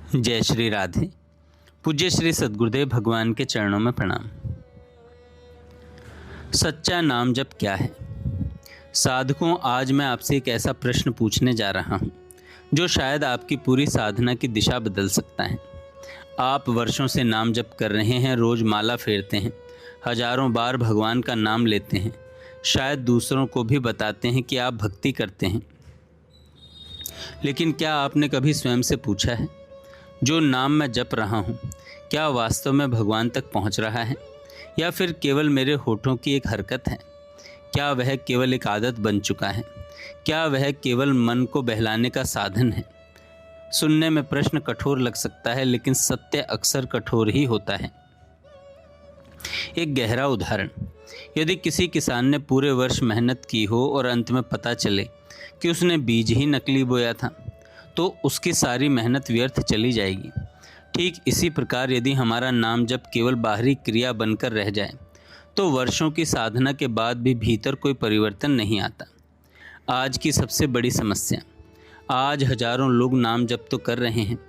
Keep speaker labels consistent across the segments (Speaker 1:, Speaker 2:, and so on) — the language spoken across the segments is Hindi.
Speaker 1: जय श्री राधे। पूज्य श्री सद्गुरुदेव भगवान के चरणों में प्रणाम। सच्चा नाम जप क्या है? साधकों, आज मैं आपसे एक ऐसा प्रश्न पूछने जा रहा हूं जो शायद आपकी पूरी साधना की दिशा बदल सकता है। आप वर्षों से नाम जप कर रहे हैं, रोज माला फेरते हैं, हजारों बार भगवान का नाम लेते हैं, शायद दूसरों को भी बताते हैं कि आप भक्ति करते हैं। लेकिन क्या आपने कभी स्वयं से पूछा है, जो नाम मैं जप रहा हूँ क्या वास्तव में भगवान तक पहुँच रहा है, या फिर केवल मेरे होठों की एक हरकत है? क्या वह केवल एक आदत बन चुका है? क्या वह केवल मन को बहलाने का साधन है? सुनने में प्रश्न कठोर लग सकता है, लेकिन सत्य अक्सर कठोर ही होता है। एक गहरा उदाहरण, यदि किसी किसान ने पूरे वर्ष मेहनत की हो और अंत में पता चले कि उसने बीज ही नकली बोया था, तो उसकी सारी मेहनत व्यर्थ चली जाएगी। ठीक इसी प्रकार यदि हमारा नाम जब केवल बाहरी क्रिया बनकर रह जाए, तो वर्षों की साधना के बाद भी भीतर कोई परिवर्तन नहीं आता। आज की सबसे बड़ी समस्या, आज हजारों लोग नाम जप तो कर रहे हैं,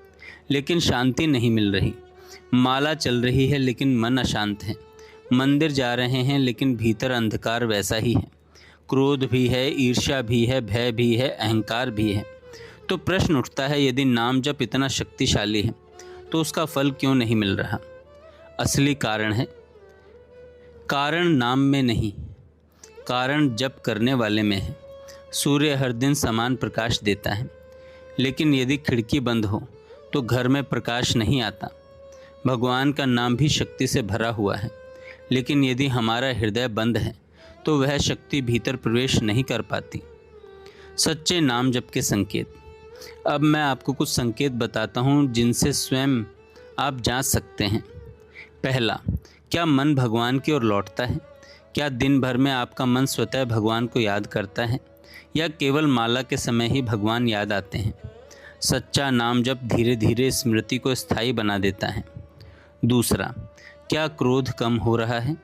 Speaker 1: लेकिन शांति नहीं मिल रही। माला चल रही है, लेकिन मन अशांत है। मंदिर जा रहे हैं, लेकिन भीतर अंधकार वैसा ही है। क्रोध भी है, ईर्ष्या भी है, भय भी है, अहंकार भी है। तो प्रश्न उठता है, यदि नाम जप इतना शक्तिशाली है, तो उसका फल क्यों नहीं मिल रहा? असली कारण नाम में नहीं, कारण जप करने वाले में है। सूर्य हर दिन समान प्रकाश देता है, लेकिन यदि खिड़की बंद हो तो घर में प्रकाश नहीं आता। भगवान का नाम भी शक्ति से भरा हुआ है, लेकिन यदि हमारा हृदय बंद है तो वह शक्ति भीतर प्रवेश नहीं कर पाती। सच्चे नाम जप के संकेत। अब मैं आपको कुछ संकेत बताता हूँ जिनसे स्वयं आप जांच सकते हैं। पहला, क्या मन भगवान की ओर लौटता है? क्या दिन भर में आपका मन स्वतः भगवान को याद करता है, या केवल माला के समय ही भगवान याद आते हैं? सच्चा नाम जप धीरे धीरे स्मृति को स्थायी बना देता है। दूसरा, क्या क्रोध कम हो रहा है?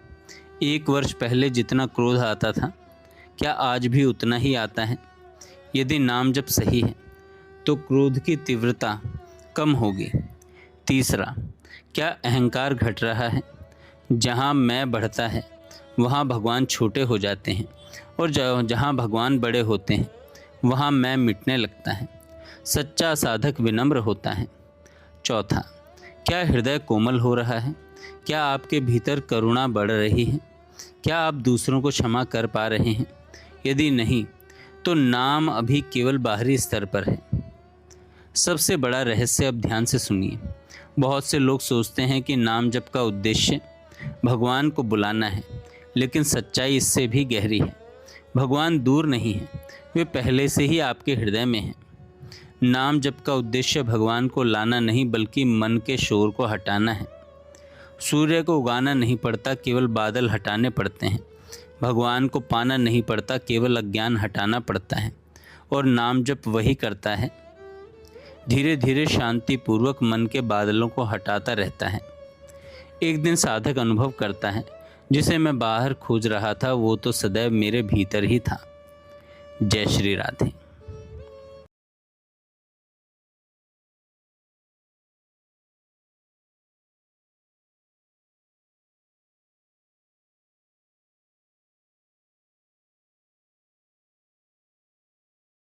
Speaker 1: 1 वर्ष पहले जितना क्रोध आता था, क्या आज भी उतना ही आता है? यदि नाम जप सही है तो क्रोध की तीव्रता कम होगी। तीसरा, क्या अहंकार घट रहा है? जहाँ मैं बढ़ता है वहाँ भगवान छोटे हो जाते हैं, और जहाँ भगवान बड़े होते हैं वहाँ मैं मिटने लगता है। सच्चा साधक विनम्र होता है। चौथा, क्या हृदय कोमल हो रहा है? क्या आपके भीतर करुणा बढ़ रही है? क्या आप दूसरों को क्षमा कर पा रहे हैं? यदि नहीं, तो नाम अभी केवल बाहरी स्तर पर है। सबसे बड़ा रहस्य, अब ध्यान से सुनिए। बहुत से लोग सोचते हैं कि नाम जप का उद्देश्य भगवान को बुलाना है, लेकिन सच्चाई इससे भी गहरी है। भगवान दूर नहीं है, वे पहले से ही आपके हृदय में हैं। नाम जप का उद्देश्य भगवान को लाना नहीं, बल्कि मन के शोर को हटाना है। सूर्य को उगाना नहीं पड़ता, केवल बादल हटाने पड़ते हैं। भगवान को पाना नहीं पड़ता, केवल अज्ञान हटाना पड़ता है। और नाम जप वही करता है, धीरे धीरे शांतिपूर्वक मन के बादलों को हटाता रहता है। एक दिन साधक अनुभव करता है, जिसे मैं बाहर खोज रहा था वो तो सदैव मेरे भीतर ही था। जय श्री राधे।